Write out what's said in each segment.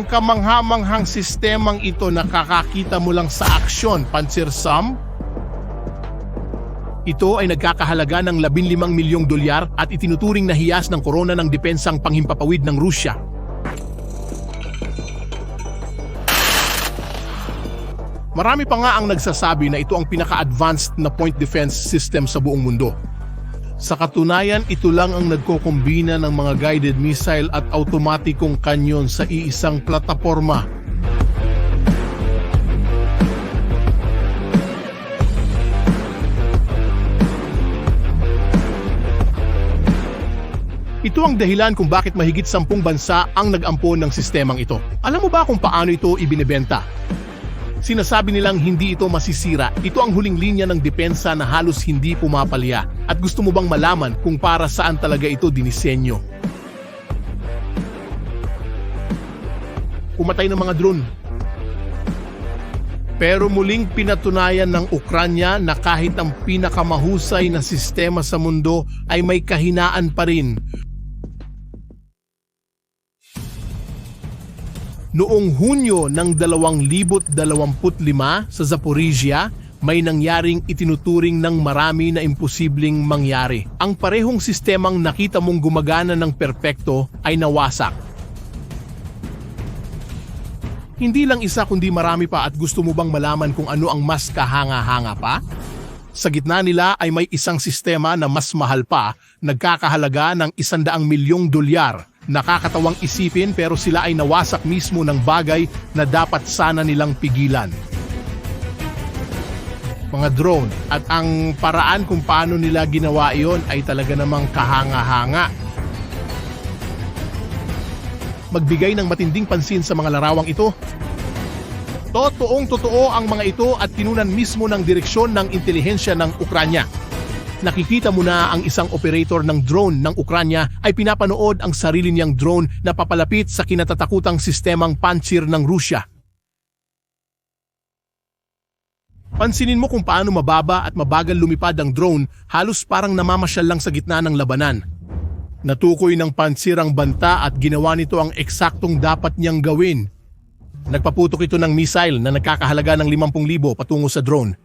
Ang kamangha-manghang sistemang ito nakakakita mo lang sa aksyon, Pantsir-Sam. Ito ay nagkakahalaga ng 15 milyong dolyar at itinuturing na hiyas ng korona ng depensang panghimpapawid ng Rusya. Marami pa nga ang nagsasabi na ito ang pinaka-advanced na point defense system sa buong mundo. Sa katunayan, ito lang ang nagkokombina ng mga guided missile at automatikong kanyon sa iisang plataporma. Ito ang dahilan kung bakit mahigit 10 bansa ang nag-ampon ng sistemang ito. Alam mo ba kung paano ito ibinebenta? Sinasabi nilang hindi ito masisira. Ito ang huling linya ng depensa na halos hindi pumapalya. At gusto mo bang malaman kung para saan talaga ito dinisenyo? Pumatay ng mga drone. Pero muling pinatunayan ng Ukranya na kahit ang pinakamahusay na sistema sa mundo ay may kahinaan pa rin. Noong Hunyo ng 2025 sa Zaporizhia, may nangyaring itinuturing ng marami na imposibleng mangyari. Ang parehong sistemang nakita mong gumagana ng perpekto ay nawasak. Hindi lang isa kundi marami pa, at gusto mo bang malaman kung ano ang mas kahanga-hanga pa? Sa gitna nila ay may isang sistema na mas mahal pa, nagkakahalaga ng 100 milyong dolyar. Nakakatawang isipin, pero sila ay nawasak mismo ng bagay na dapat sana nilang pigilan. Mga drone, at ang paraan kung paano nila ginawa iyon ay talaga namang kahanga-hanga. Magbigay ng matinding pansin sa mga larawang ito. Totoong-totoo ang mga ito at tinunan mismo ng direksyon ng intelihensya ng Ukranya. Nakikita mo na ang isang operator ng drone ng Ukranya ay pinapanood ang sarili niyang drone na papalapit sa kinatatakutang sistemang Pantsir ng Rusya. Pansinin mo kung paano mababa at mabagal lumipad ang drone, halos parang namamasyal lang sa gitna ng labanan. Natukoy ng Pantsir ang banta at ginawa nito ang eksaktong dapat niyang gawin. Nagpaputok ito ng missile na nagkakahalaga ng 50,000 patungo sa drone.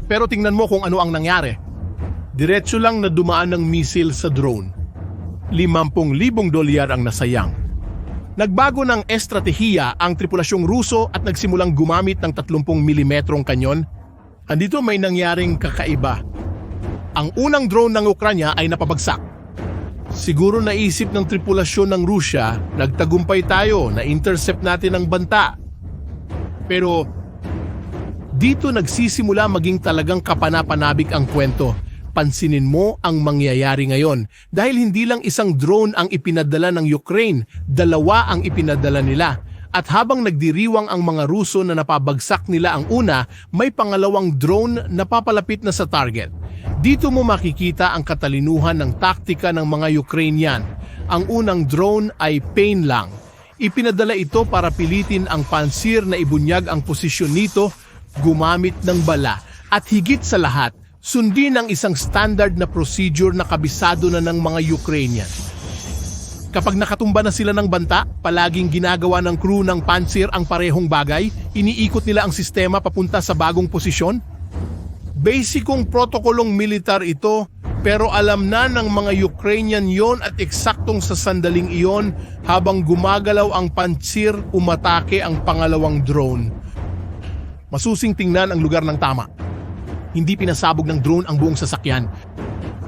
Pero tingnan mo kung ano ang nangyari. Diretso lang na dumaan ng missile sa drone. 50,000 dolyar ang nasayang. Nagbago ng estratehiya ang tripulasyong Ruso at nagsimulang gumamit ng 30 mm kanyon. Andito may nangyaring kakaiba. Ang unang drone ng Ukranya ay napabagsak. Siguro naisip ng tripulasyon ng Rusya, nagtagumpay tayo, na-intercept natin ang banta. Pero dito nagsisimula maging talagang kapanapanabik ang kwento. Pansinin mo ang mangyayari ngayon dahil hindi lang isang drone ang ipinadala ng Ukraine, 2 ang ipinadala nila. At habang nagdiriwang ang mga Ruso na napabagsak nila ang una, may pangalawang drone na papalapit na sa target. Dito mo makikita ang katalinuhan ng taktika ng mga Ukrainian. Ang unang drone ay pain lang. Ipinadala ito para pilitin ang Pantsir na ibunyag ang posisyon nito gumamit ng bala. At higit sa lahat, sundin ang isang standard na procedure na kabisado na ng mga Ukrainian. Kapag nakatumba na sila ng banta, palaging ginagawa ng crew ng Pantsir ang parehong bagay, iniikot nila ang sistema papunta sa bagong posisyon. Basikong protokolong militar ito, pero alam na ng mga Ukrainian yon at eksaktong sa sandaling iyon, habang gumagalaw ang Pantsir, umatake ang pangalawang drone. Masusing tingnan ang lugar ng tama. Hindi pinasabog ng drone ang buong sasakyan.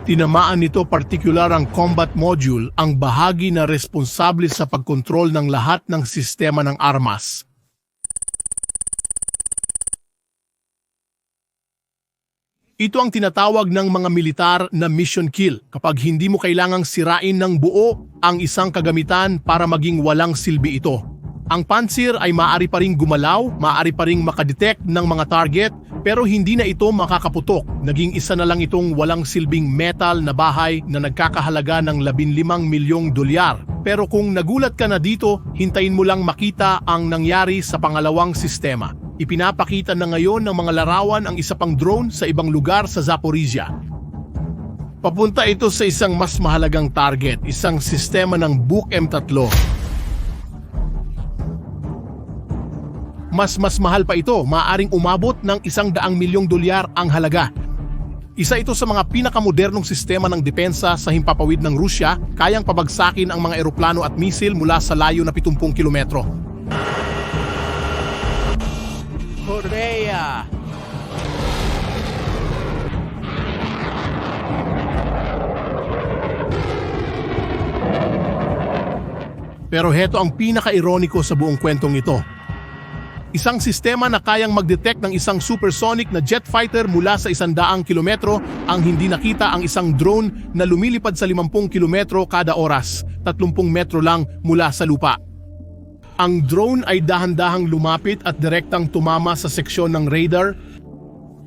Tinamaan nito partikular ang combat module, ang bahagi na responsable sa pagkontrol ng lahat ng sistema ng armas. Ito ang tinatawag ng mga militar na mission kill, kapag hindi mo kailangang sirain ng buo ang isang kagamitan para maging walang silbi ito. Ang Pantsir ay maaari pa ring gumalaw, maaari pa ring makadetect ng mga target, pero hindi na ito makakaputok. Naging isa na lang itong walang silbing metal na bahay na nagkakahalaga ng 15 milyong dolyar. Pero kung nagulat ka na dito, hintayin mo lang makita ang nangyari sa pangalawang sistema. Ipinapakita na ngayon ng mga larawan ang isa pang drone sa ibang lugar sa Zaporizhia. Papunta ito sa isang mas mahalagang target, isang sistema ng Buk M3. mas mahal pa ito, maaaring umabot ng $100 milyong ang halaga. Isa ito sa mga pinakamodernong sistema ng depensa sa himpapawid ng Rusya, kayang pabagsakin ang mga eroplano at misil mula sa layo na 70 kilometro. Korea! Pero heto ang pinaka-ironiko sa buong kwentong ito. Isang sistema na kayang mag-detect ng isang supersonic na jet fighter mula sa 100 kilometro ang hindi nakita ang isang drone na lumilipad sa 50 kilometro kada oras, 30 metro lang mula sa lupa. Ang drone ay dahan-dahang lumapit at direktang tumama sa seksyon ng radar.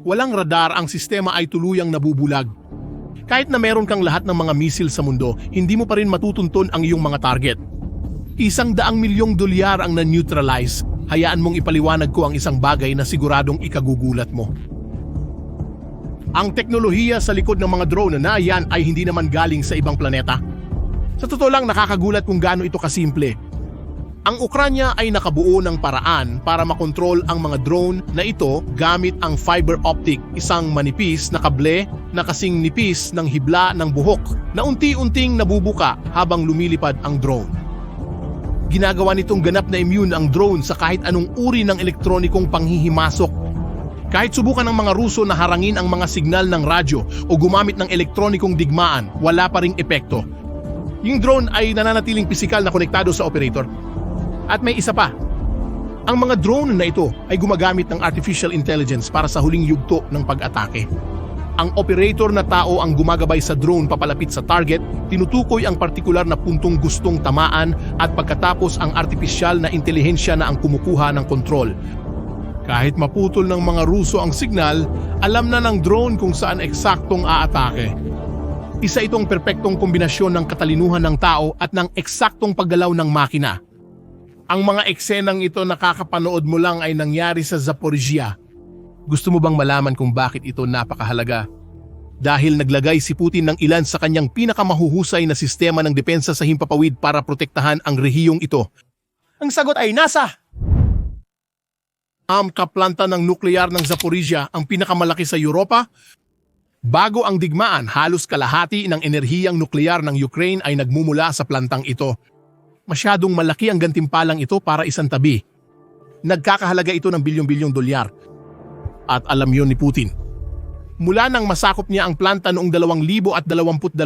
Walang radar, ang sistema ay tuluyang nabubulag. Kahit na meron kang lahat ng mga misil sa mundo, hindi mo pa rin matutunton ang iyong mga target. $100 milyong ang na-neutralize. Hayaan mong ipaliwanag ko ang isang bagay na siguradong ikagugulat mo. Ang teknolohiya sa likod ng mga drone na yan ay hindi naman galing sa ibang planeta. Sa totoo lang, nakakagulat kung gaano ito kasimple. Ang Ukranya ay nakabuo ng paraan para makontrol ang mga drone na ito gamit ang fiber optic, isang manipis na kable na kasing nipis ng hibla ng buhok na unti-unting nabubuka habang lumilipad ang drone. Ginagawa nitong ganap na immune ang drone sa kahit anong uri ng elektronikong panghihimasok. Kahit subukan ng mga Ruso na harangin ang mga signal ng radyo o gumamit ng elektronikong digmaan, wala pa ring epekto. Yung drone ay nananatiling pisikal na konektado sa operator. At may isa pa. Ang mga drone na ito ay gumagamit ng artificial intelligence para sa huling yugto ng pag-atake. Ang operator na tao ang gumagabay sa drone papalapit sa target, tinutukoy ang partikular na puntong gustong tamaan at pagkatapos ang artipisyal na intelihensya na ang kumukuha ng kontrol. Kahit maputol ng mga Ruso ang signal, alam na ng drone kung saan eksaktong aatake. Isa itong perpektong kombinasyon ng katalinuhan ng tao at ng eksaktong paggalaw ng makina. Ang mga eksenang ito nakakapanood mo lang ay nangyari sa Zaporizhia. Gusto mo bang malaman kung bakit ito napakahalaga? Dahil naglagay si Putin ng ilan sa kanyang pinakamahuhusay na sistema ng depensa sa himpapawid para protektahan ang rehiyong ito. Ang sagot ay NASA! Ang kaplanta ng nuklear ng Zaporizhia, ang pinakamalaki sa Europa. Bago ang digmaan, halos kalahati ng enerhiyang nuklear ng Ukraine ay nagmumula sa plantang ito. Masyadong malaki ang gantimpalang ito para isantabi. Nagkakahalaga ito ng bilyon-bilyong dolyar. At alam yon ni Putin. Mula nang masakop niya ang planta noong 2022,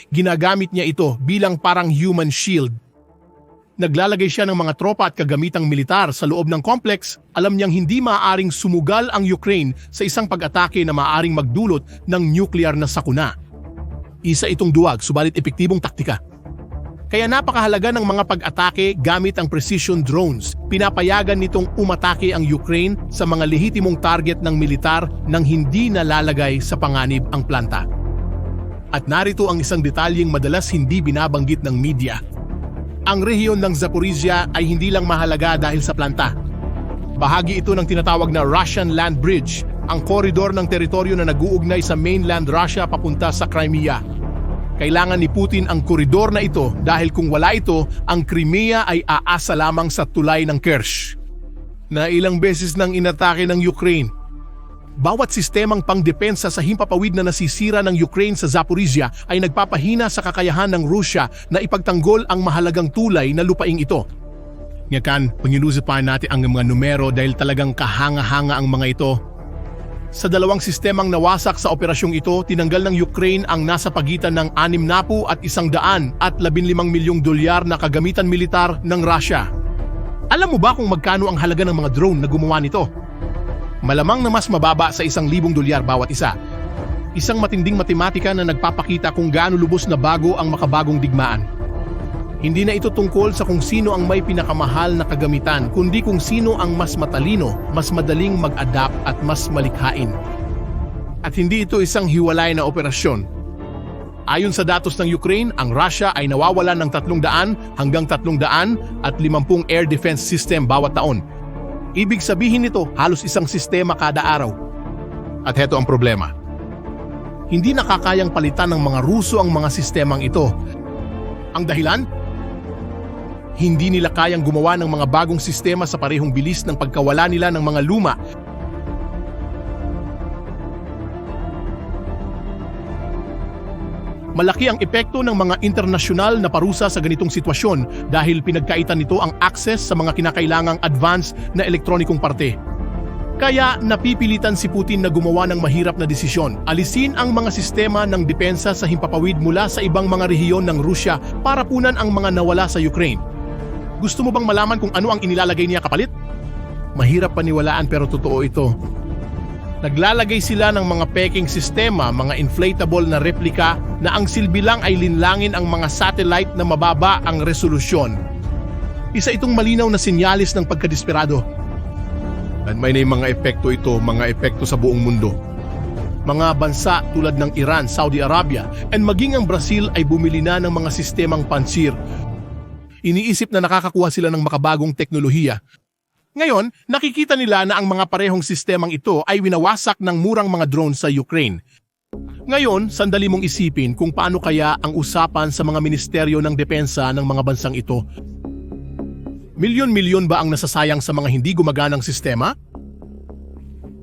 ginagamit niya ito bilang parang human shield. Naglalagay siya ng mga tropa at kagamitang militar sa loob ng complex. Alam niyang hindi maaaring sumugal ang Ukraine sa isang pag-atake na maaaring magdulot ng nuclear na sakuna. Isa itong duwag, subalit epektibong taktika. Kaya napakahalaga ng mga pag-atake gamit ang precision drones. Pinapayagan nitong umatake ang Ukraine sa mga lehitimong target ng militar nang hindi nalalagay sa panganib ang planta. At narito ang isang detalyeng madalas hindi binabanggit ng media. Ang rehiyon ng Zaporizhia ay hindi lang mahalaga dahil sa planta. Bahagi ito ng tinatawag na Russian Land Bridge, ang koridor ng teritoryo na nag-uugnay sa mainland Russia papunta sa Crimea. Kailangan ni Putin ang koridor na ito dahil kung wala ito, ang Crimea ay aasa lamang sa tulay ng Kerch, na ilang beses nang inatake ng Ukraine. Bawat sistemang pangdepensa sa himpapawid na nasisira ng Ukraine sa Zaporizhia ay nagpapahina sa kakayahan ng Rusya na ipagtanggol ang mahalagang tulay na lupaing ito. Ngayon, pangilusipahan natin ang mga numero dahil talagang kahanga-hanga ang mga ito. Sa dalawang sistemang nawasak sa operasyong ito, tinanggal ng Ukraine ang nasa pagitan ng 60 at $115 milyong na kagamitan militar ng Russia. Alam mo ba kung magkano ang halaga ng mga drone na gumawa nito? Malamang na mas mababa sa $1,000 bawat isa. Isang matinding matematika na nagpapakita kung gaano lubos na bago ang makabagong digmaan. Hindi na ito tungkol sa kung sino ang may pinakamahal na kagamitan, kundi kung sino ang mas matalino, mas madaling mag-adapt at mas malikhain. At hindi ito isang hiwalay na operasyon. Ayon sa datos ng Ukraine, ang Russia ay nawawalan ng 300 hanggang 350 air defense system bawat taon. Ibig sabihin nito, halos isang sistema kada araw. At heto ang problema. Hindi nakakayang palitan ng mga Ruso ang mga sistemang ito. Ang dahilan? Hindi nila kayang gumawa ng mga bagong sistema sa parehong bilis ng pagkawala nila ng mga luma. Malaki ang epekto ng mga internasyonal na parusa sa ganitong sitwasyon dahil pinagkaitan nito ang access sa mga kinakailangang advanced na elektronikong parte. Kaya napipilitan si Putin na gumawa ng mahirap na desisyon. Alisin ang mga sistema ng depensa sa himpapawid mula sa ibang mga rehiyon ng Rusya para punan ang mga nawala sa Ukraine. Gusto mo bang malaman kung ano ang inilalagay niya kapalit? Mahirap paniwalaan pero totoo ito. Naglalagay sila ng mga peking sistema, mga inflatable na replika na ang silbi lang ay linlangin ang mga satellite na mababa ang resolusyon. Isa itong malinaw na sinyalis ng pagkadesperado. At may mga epekto ito, mga epekto sa buong mundo. Mga bansa tulad ng Iran, Saudi Arabia, and maging ang Brazil ay bumili na ng mga sistemang pansir. Iniisip na nakakakuha sila ng makabagong teknolohiya. Ngayon, nakikita nila na ang mga parehong sistemang ito ay winawasak ng murang mga drone sa Ukraine. Ngayon, sandali mong isipin kung paano kaya ang usapan sa mga ministeryo ng depensa ng mga bansang ito. Milyon-milyon ba ang nasasayang sa mga hindi gumaganang sistema?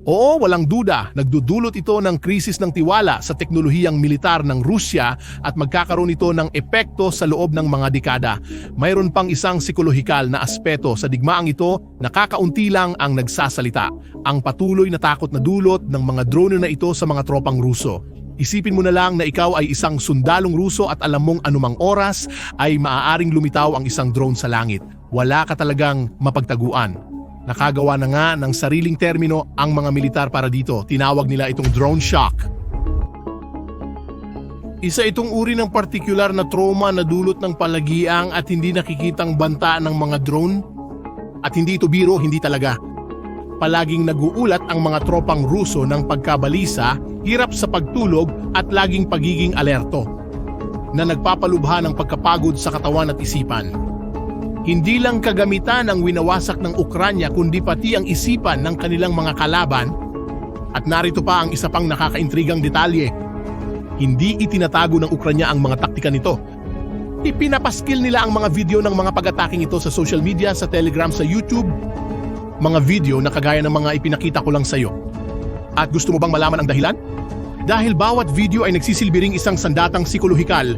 Oo, walang duda, nagdudulot ito ng krisis ng tiwala sa teknolohiyang militar ng Rusya at magkakaroon ito ng epekto sa loob ng mga dekada. Mayroon pang isang psikolohikal na aspeto sa digmaang ito, nakakaunti lang ang nagsasalita. Ang patuloy na takot na dulot ng mga drone na ito sa mga tropang Ruso. Isipin mo na lang na ikaw ay isang sundalong Ruso at alam mong anumang oras ay maaaring lumitaw ang isang drone sa langit. Wala ka talagang mapagtaguan. Nakagawa na nga ng sariling termino ang mga militar para dito. Tinawag nila itong drone shock. Isa itong uri ng partikular na trauma na dulot ng palagiang at hindi nakikitang banta ng mga drone. At hindi ito biro, hindi talaga. Palaging naguulat ang mga tropang Ruso ng pagkabalisa, hirap sa pagtulog at laging pagiging alerto, na nagpapalubha ng pagkapagod sa katawan at isipan. Hindi lang kagamitan ang winawasak ng Ukranya kundi pati ang isipan ng kanilang mga kalaban. At narito pa ang isa pang nakakaintrigang detalye. Hindi itinatago ng Ukranya ang mga taktika nito. Ipinapaskil nila ang mga video ng mga pag-ataking ito sa social media, sa Telegram, sa YouTube. Mga video na kagaya ng mga ipinakita ko lang sa iyo. At gusto mo bang malaman ang dahilan? Dahil bawat video ay nagsisilbi ring isang sandatang psikolohikal.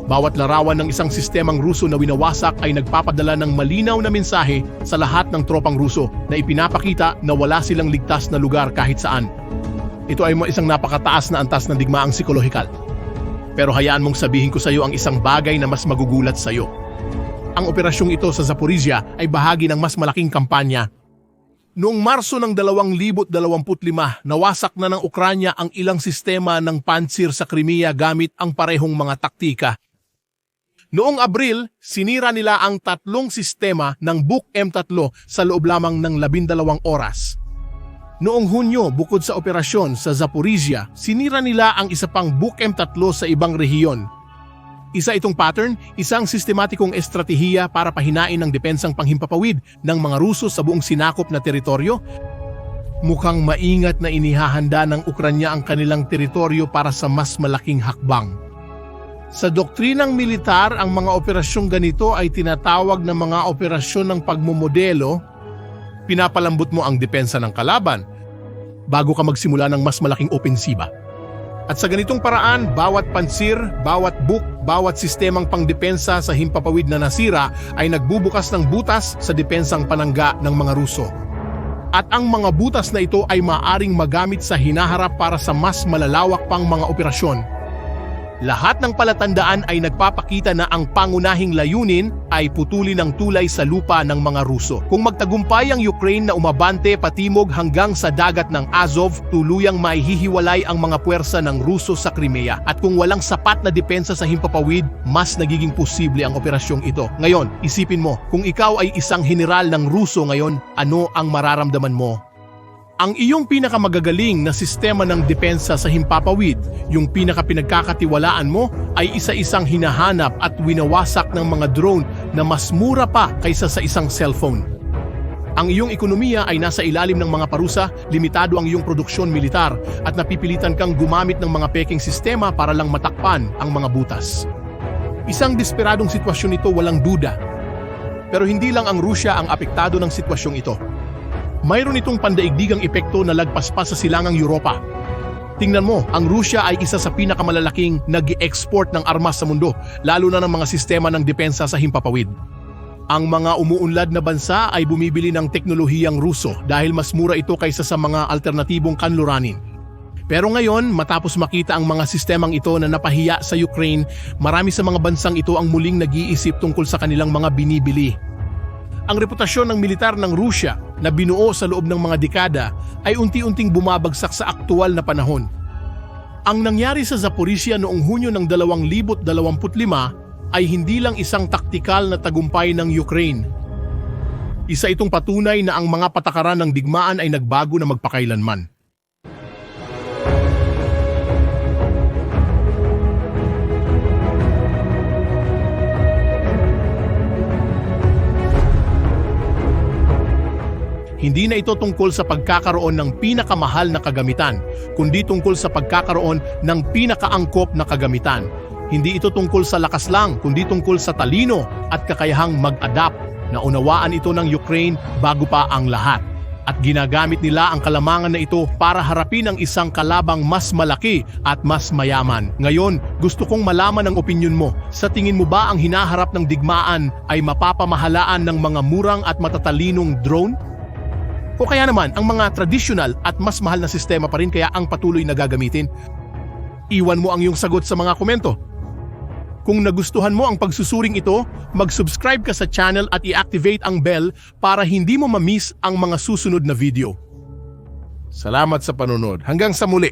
Bawat larawan ng isang sistemang Ruso na winawasak ay nagpapadala ng malinaw na mensahe sa lahat ng tropang Ruso na ipinapakita na wala silang ligtas na lugar kahit saan. Ito ay isang napakataas na antas ng digmaang psikolohikal. Pero hayaan mong sabihin ko sa iyo ang isang bagay na mas magugulat sa iyo. Ang operasyong ito sa Zaporizhia ay bahagi ng mas malaking kampanya. Noong Marso ng 2025, nawasak na ng Ukranya ang ilang sistema ng pansir sa Crimea gamit ang parehong mga taktika. Noong Abril, sinira nila ang 3 sistema ng Buk M3 sa loob lamang ng 12 oras. Noong Hunyo, bukod sa operasyon sa Zaporizhia, sinira nila ang isa pang Buk M3 sa ibang rehiyon. Isa itong pattern, isang sistematikong estratehiya para pahinain ang depensang panghimpapawid ng mga Ruso sa buong sinakop na teritoryo. Mukhang maingat na inihahanda ng Ukranya ang kanilang teritoryo para sa mas malaking hakbang. Sa doktrinang militar, ang mga operasyong ganito ay tinatawag na mga operasyon ng pagmomodelo. Pinapalambot mo ang depensa ng kalaban bago ka magsimula ng mas malaking opensiba. At sa ganitong paraan, bawat pansir, bawat buk, bawat sistemang pangdepensa sa himpapawid na nasira ay nagbubukas ng butas sa depensang panangga ng mga Ruso. At ang mga butas na ito ay maaring magamit sa hinaharap para sa mas malalawak pang mga operasyon. Lahat ng palatandaan ay nagpapakita na ang pangunahing layunin ay putulin ang tulay sa lupa ng mga Ruso. Kung magtagumpay ang Ukraine na umabante patimog hanggang sa dagat ng Azov, tuluyang maihihiwalay ang mga puwersa ng Ruso sa Crimea. At kung walang sapat na depensa sa himpapawid, mas nagiging posible ang operasyong ito. Ngayon, isipin mo, kung ikaw ay isang general ng Ruso ngayon, ano ang mararamdaman mo? Ang iyong pinakamagagaling na sistema ng depensa sa himpapawid, yung pinakapinagkakatiwalaan mo, ay isa-isang hinahanap at winawasak ng mga drone na mas mura pa kaysa sa isang cellphone. Ang iyong ekonomiya ay nasa ilalim ng mga parusa, limitado ang iyong produksyon militar at napipilitan kang gumamit ng mga peking sistema para lang matakpan ang mga butas. Isang desperadong sitwasyon ito, walang duda. Pero hindi lang ang Rusya ang apektado ng sitwasyong ito. Mayroon itong pandaigdigang epekto na lagpas pa sa silangang Europa. Tingnan mo, ang Rusya ay isa sa pinakamalalaking nag-export ng armas sa mundo, lalo na ng mga sistema ng depensa sa himpapawid. Ang mga umuunlad na bansa ay bumibili ng teknolohiyang Ruso dahil mas mura ito kaysa sa mga alternatibong kanluranin. Pero ngayon, matapos makita ang mga sistemang ito na napahiya sa Ukraine, marami sa mga bansang ito ang muling nag-iisip tungkol sa kanilang mga binibili. Ang reputasyon ng militar ng Rusya na binuo sa loob ng mga dekada ay unti-unting bumabagsak sa aktual na panahon. Ang nangyari sa Zaporizhia noong Hunyo ng 2025 ay hindi lang isang taktikal na tagumpay ng Ukraine. Isa itong patunay na ang mga patakaran ng digmaan ay nagbago na magpakailanman. Hindi na ito tungkol sa pagkakaroon ng pinakamahal na kagamitan, kundi tungkol sa pagkakaroon ng pinakaangkop na kagamitan. Hindi ito tungkol sa lakas lang, kundi tungkol sa talino at kakayahang mag-adapt. Naunawaan ito ng Ukraine bago pa ang lahat. At ginagamit nila ang kalamangan na ito para harapin ang isang kalabang mas malaki at mas mayaman. Ngayon, gusto kong malaman ang opinyon mo. Sa tingin mo ba ang hinaharap ng digmaan ay mapapamahalaan ng mga murang at matatalinong drone? O kaya naman, ang mga tradisyonal at mas mahal na sistema pa rin kaya ang patuloy na gagamitin? Iwan mo ang iyong sagot sa mga komento. Kung nagustuhan mo ang pagsusuring ito, mag-subscribe ka sa channel at i-activate ang bell para hindi mo ma-miss ang mga susunod na video. Salamat sa panonood. Hanggang sa muli.